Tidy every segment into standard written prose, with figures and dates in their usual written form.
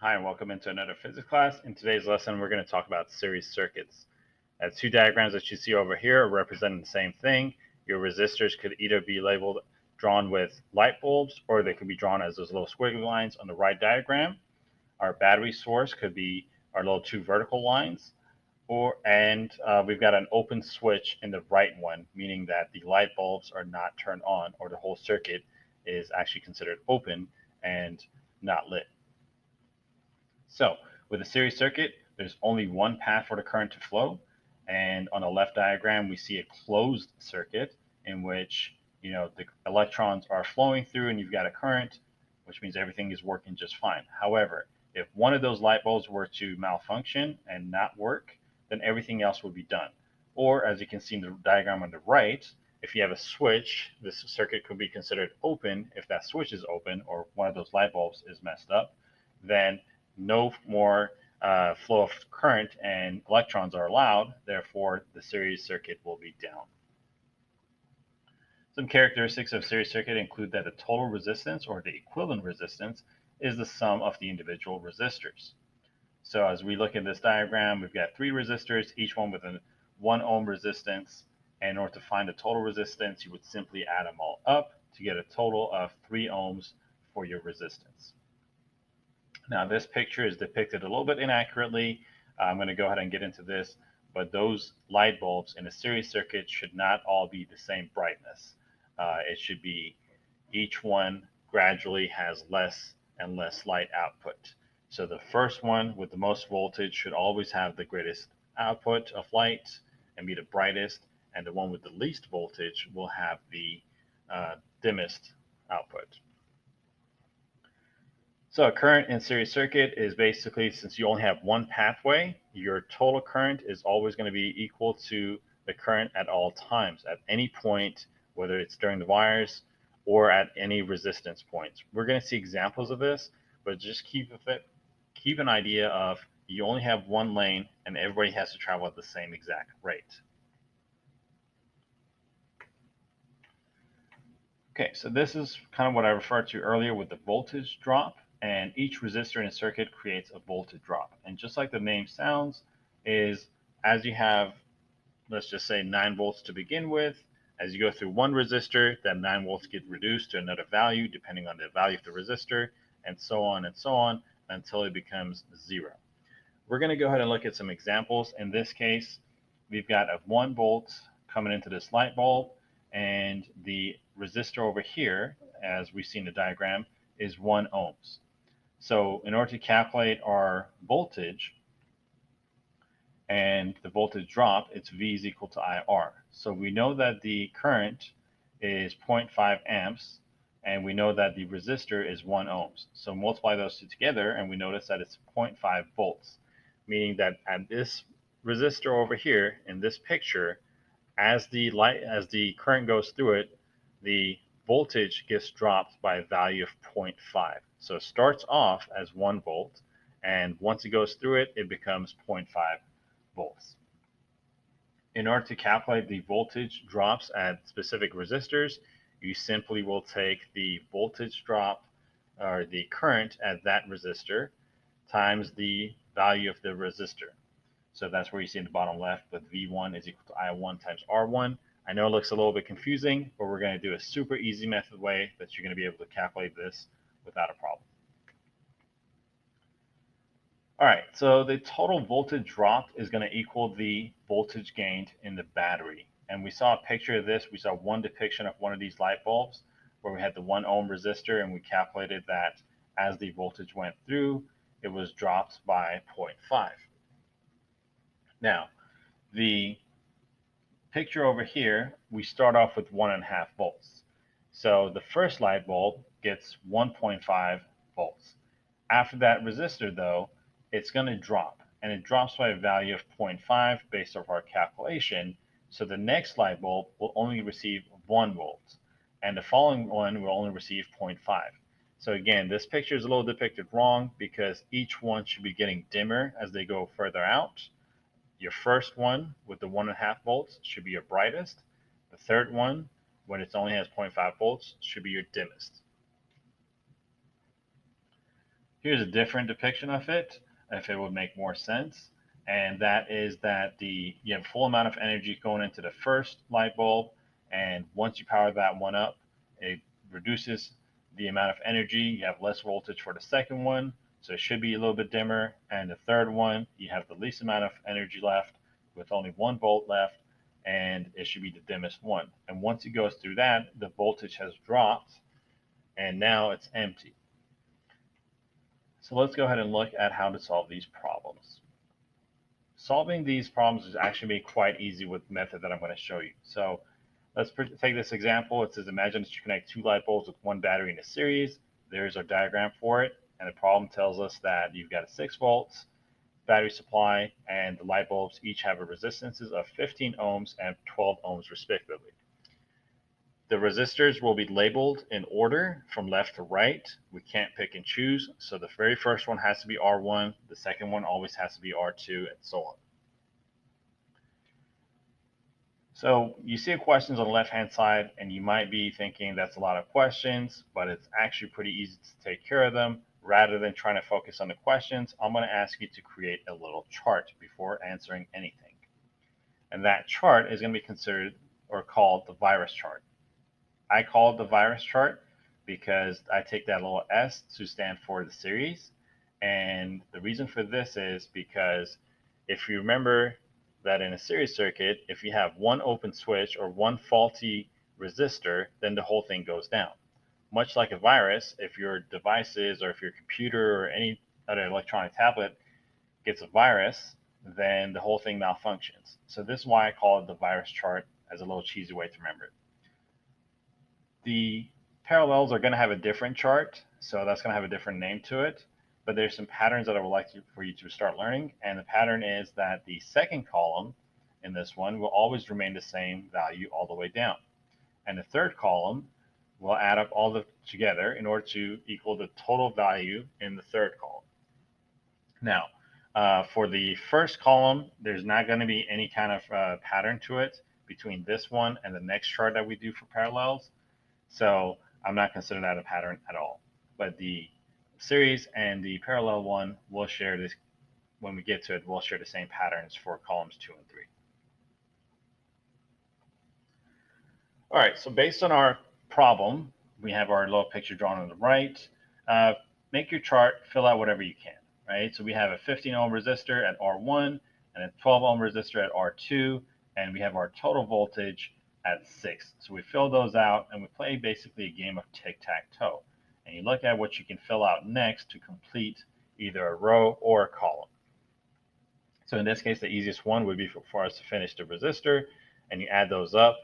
Hi, and welcome into another physics class. In today's lesson, we're going to talk about series circuits. Two diagrams that you see over here are representing the same thing. Your resistors could either be labeled drawn with light bulbs, or they could be drawn as those little squiggly lines on the right diagram. Our battery source could be our little two vertical lines, we've got an open switch in the right one, meaning that the light bulbs are not turned on, or the whole circuit is actually considered open and not lit. So with a series circuit, there's only one path for the current to flow. And on the left diagram, we see a closed circuit in which the electrons are flowing through and you've got a current, which means everything is working just fine. However, if one of those light bulbs were to malfunction and not work, then everything else would be done. Or as you can see in the diagram on the right, if you have a switch, this circuit could be considered open if that switch is open or one of those light bulbs is messed up. Then no more flow of current and electrons are allowed, therefore the series circuit will be down. Some characteristics of series circuit include that the total resistance, or the equivalent resistance, is the sum of the individual resistors. So as we look at this diagram, we've got three resistors, each one with a 1 ohm resistance. And in order to find the total resistance, you would simply add them all up to get a total of 3 ohms for your resistance. Now this picture is depicted a little bit inaccurately. I'm going to go ahead and get into this, but those light bulbs in a series circuit should not all be the same brightness. It should be each one gradually has less and less light output. So the first one with the most voltage should always have the greatest output of light and be the brightest, and the one with the least voltage will have the dimmest output. So a current in series circuit is basically, since you only have one pathway, your total current is always going to be equal to the current at all times, at any point, whether it's during the wires or at any resistance points. We're going to see examples of this, but just keep an idea of you only have one lane and everybody has to travel at the same exact rate. Okay, so this is kind of what I referred to earlier with the voltage drop, and each resistor in a circuit creates a voltage drop. And just like the name sounds, is as you have, let's just say 9 volts to begin with, as you go through one resistor, that 9 volts get reduced to another value depending on the value of the resistor, and so on until it becomes 0. We're going to go ahead and look at some examples. In this case, we've got a 1 volt coming into this light bulb, and the resistor over here, as we see in the diagram, is 1 ohms. So in order to calculate our voltage and the voltage drop, it's V is equal to IR. So we know that the current is 0.5 amps, and we know that the resistor is 1 ohms. So multiply those two together, and we notice that it's 0.5 volts, meaning that at this resistor over here in this picture, as the current goes through it, the voltage gets dropped by a value of 0.5. So it starts off as 1 volt, and once it goes through it, it becomes 0.5 volts. In order to calculate the voltage drops at specific resistors, you simply will take the voltage drop, or the current at that resistor, times the value of the resistor. So that's where you see in the bottom left, but V1 is equal to I1 times R1. I know it looks a little bit confusing, but we're going to do a super easy method way that you're going to be able to calculate this without a problem. All right, so the total voltage drop is going to equal the voltage gained in the battery. And we saw a picture of this. We saw one depiction of one of these light bulbs where we had the 1 ohm resistor, and we calculated that as the voltage went through, it was dropped by 0.5. Now, the picture over here, we start off with 1.5 volts. So the first light bulb gets 1.5 volts. After that resistor, though, it's going to drop, and it drops by a value of 0.5 based off our calculation. So the next light bulb will only receive 1 volt, and the following one will only receive 0.5. So again, this picture is a little depicted wrong because each one should be getting dimmer as they go further out. Your first one with the 1.5 volts should be your brightest. The third one, when it only has 0.5 volts, should be your dimmest. Here's a different depiction of it, if it would make more sense. And that is that you have full amount of energy going into the first light bulb, and once you power that one up, it reduces the amount of energy. You have less voltage for the second one, so it should be a little bit dimmer. And the third one, you have the least amount of energy left with only 1 volt left, and it should be the dimmest one. And once it goes through that, the voltage has dropped, and now it's empty. So let's go ahead and look at how to solve these problems. Solving these problems is actually quite easy with the method that I'm going to show you. So let's take this example. It says, imagine that you connect 2 light bulbs with 1 battery in a series. There's our diagram for it. And the problem tells us that you've got a 6 volts battery supply, and the light bulbs each have a resistances of 15 ohms and 12 ohms respectively. The resistors will be labeled in order from left to right. We can't pick and choose. So the very first one has to be R1. The second one always has to be R2, and so on. So you see questions on the left-hand side, and you might be thinking that's a lot of questions, but it's actually pretty easy to take care of them. Rather than trying to focus on the questions, I'm going to ask you to create a little chart before answering anything. And that chart is going to be considered or called the virus chart. I call it the virus chart because I take that little S to stand for the series. And the reason for this is because if you remember that in a series circuit, if you have one open switch or one faulty resistor, then the whole thing goes down. Much like a virus, if your devices or if your computer or any other electronic tablet gets a virus, then the whole thing malfunctions. So this is why I call it the virus chart, as a little cheesy way to remember it. The parallels are going to have a different chart, so that's going to have a different name to it, but there's some patterns that I would like for you to start learning, and the pattern is that the second column in this one will always remain the same value all the way down, and the third column will add up all the together in order to equal the total value in the third column. Now, for the first column, there's not going to be any kind of pattern to it between this one and the next chart that we do for parallels. So I'm not considering that a pattern at all. But the series and the parallel one will share this, when we get to it, we'll share the same patterns for columns 2 and 3. All right, so based on our problem, we have our little picture drawn on the right. Make your chart, fill out whatever you can, right? So we have a 15 ohm resistor at R1 and a 12 ohm resistor at R2, and we have our total voltage at 6. So we fill those out, and we play basically a game of tic-tac-toe. And you look at what you can fill out next to complete either a row or a column. So in this case, the easiest one would be for us to finish the resistor, and you add those up.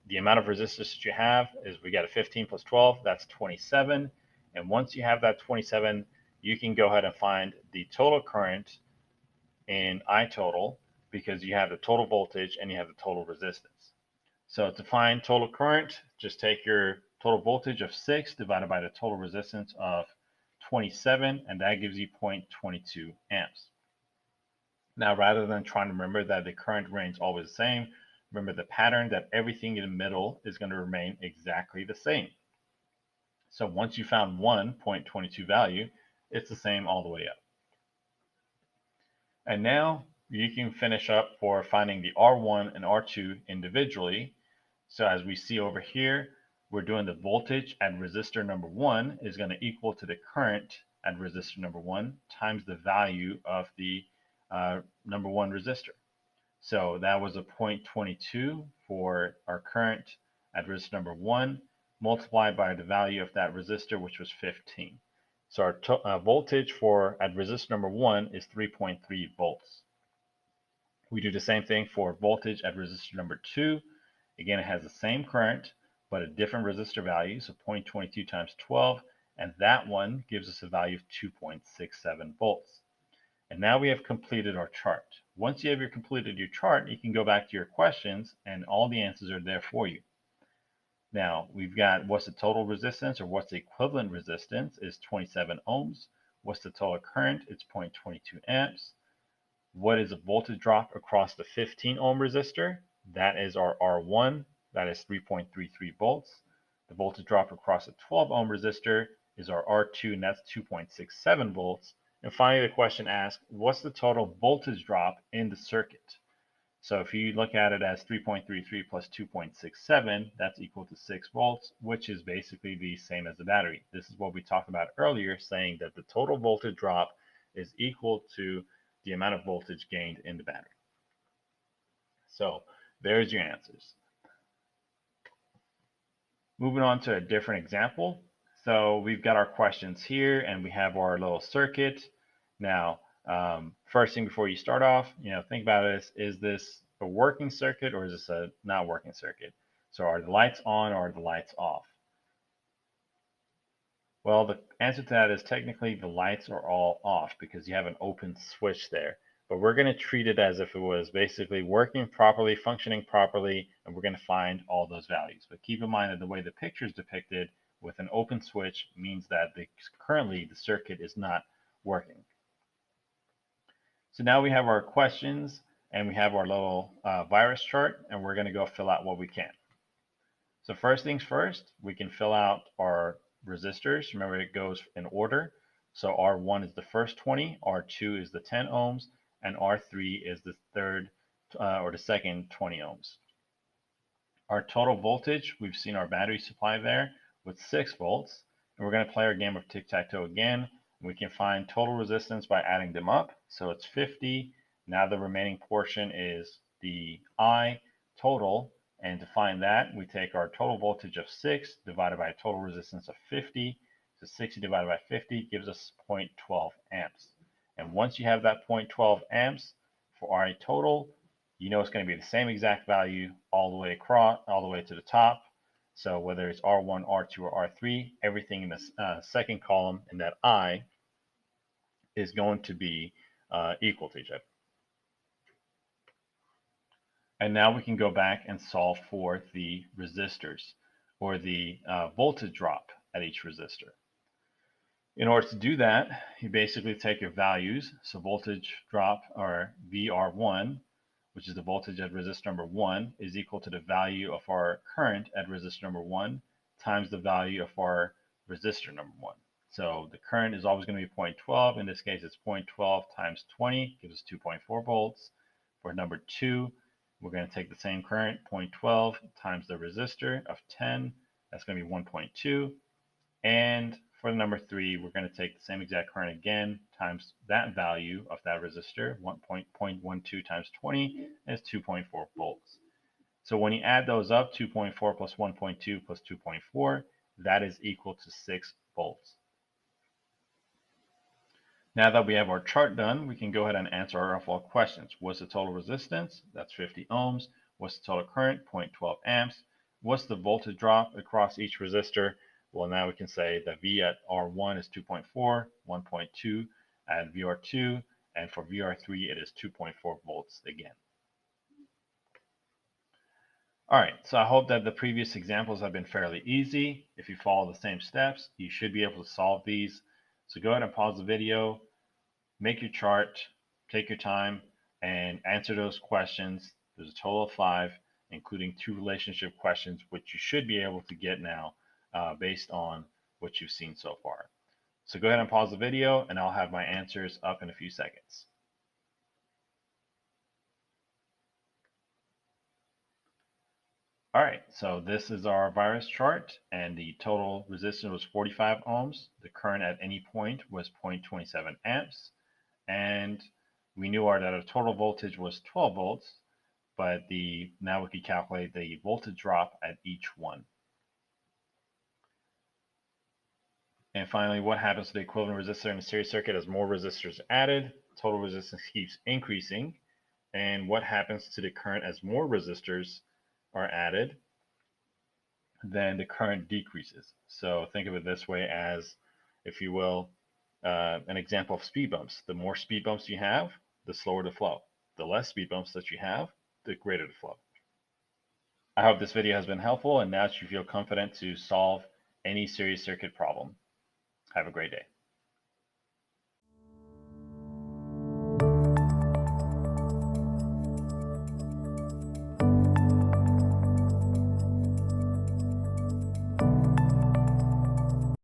The amount of resistors that you have is, we got a 15 plus 12, that's 27. And once you have that 27, you can go ahead and find the total current in iTotal, because you have the total voltage and you have the total resistance. So to find total current, just take your total voltage of 6 divided by the total resistance of 27, and that gives you 0.22 amps. Now, rather than trying to remember that the current remains always the same, remember the pattern that everything in the middle is going to remain exactly the same. So once you found 1.22 value, it's the same all the way up. And now you can finish up for finding the R1 and R2 individually. So as we see over here, we're doing the voltage at resistor number 1 is going to equal to the current at resistor number 1 times the value of the number 1 resistor. So that was a 0.22 for our current at resistor number 1 multiplied by the value of that resistor, which was 15. So our voltage for at resistor number 1 is 3.3 volts. We do the same thing for voltage at resistor number 2. Again, it has the same current, but a different resistor value, so 0.22 times 12, and that one gives us a value of 2.67 volts. And now we have completed our chart. Once you have completed your chart, you can go back to your questions, and all the answers are there for you. Now, we've got what's the total resistance, or what's the equivalent resistance, is 27 ohms. What's the total current? It's 0.22 amps. What is the voltage drop across the 15 ohm resistor? That is our R1, that is 3.33 volts. The voltage drop across the 12 ohm resistor is our R2, and that's 2.67 volts. And finally, the question asks, what's the total voltage drop in the circuit? So if you look at it as 3.33 plus 2.67, that's equal to 6 volts, which is basically the same as the battery. This is what we talked about earlier, saying that the total voltage drop is equal to the amount of voltage gained in the battery. So there's your answers. Moving on to a different example. So we've got our questions here, and we have our little circuit. Now, first thing before you start off, think about this: is this a working circuit or is this a not working circuit? So are the lights on or are the lights off? Well, the answer to that is technically the lights are all off because you have an open switch there. But we're going to treat it as if it was basically working properly, functioning properly, and we're going to find all those values. But keep in mind that the way the picture is depicted with an open switch means that currently the circuit is not working. So now we have our questions and we have our little virus chart, and we're going to go fill out what we can. So first things first, we can fill out our resistors. Remember, it goes in order. So R1 is the first 20, R2 is the 10 ohms, and R3 is the third or the second 20 ohms. Our total voltage, we've seen our battery supply there with 6 volts. And we're going to play our game of tic-tac-toe again. We can find total resistance by adding them up. So it's 50. Now the remaining portion is the I total. And to find that, we take our total voltage of 6 divided by a total resistance of 50. So 60 divided by 50 gives us 0.12 amps. And once you have that 0.12 amps for RA total, you know it's going to be the same exact value all the way across, all the way to the top. So whether it's R1, R2, or R3, everything in the second column in that I is going to be equal to each other. And now we can go back and solve for the resistors or the voltage drop at each resistor. In order to do that, you basically take your values. So voltage drop, or VR1, which is the voltage at resistor number 1, is equal to the value of our current at resistor number 1 times the value of our resistor number 1. So the current is always going to be 0.12. In this case, it's 0.12 times 20, gives us 2.4 volts. For number 2, we're going to take the same current, 0.12 times the resistor of 10. That's going to be 1.2. And for the number 3, we're going to take the same exact current again times that value of that resistor, 1.12 times 20 is 2.4 volts. So when you add those up, 2.4 plus 1.2 plus 2.4, that is equal to 6 volts. Now that we have our chart done, we can go ahead and answer our follow-up questions. What's the total resistance? That's 50 ohms. What's the total current? 0.12 amps. What's the voltage drop across each resistor? Well, now we can say that V at R1 is 2.4, 1.2 at VR2, and for VR3 it is 2.4 volts again. All right, so I hope that the previous examples have been fairly easy. If you follow the same steps, you should be able to solve these. So go ahead and pause the video, make your chart, take your time, and answer those questions. There's a total of 5, including 2 relationship questions, which you should be able to get now based on what you've seen so far. So go ahead and pause the video, and I'll have my answers up in a few seconds. All right, so this is our virus chart, and the total resistance was 45 ohms. The current at any point was 0.27 amps, and we knew that our total voltage was 12 volts, but now we can calculate the voltage drop at each one. And finally, what happens to the equivalent resistor in a series circuit as more resistors are added? Total resistance keeps increasing. And what happens to the current as more resistors are added? Then the current decreases. So think of it this way as, if you will, an example of speed bumps. The more speed bumps you have, the slower the flow. The less speed bumps that you have, the greater the flow. I hope this video has been helpful, and now you feel confident to solve any series circuit problem. Have a great day.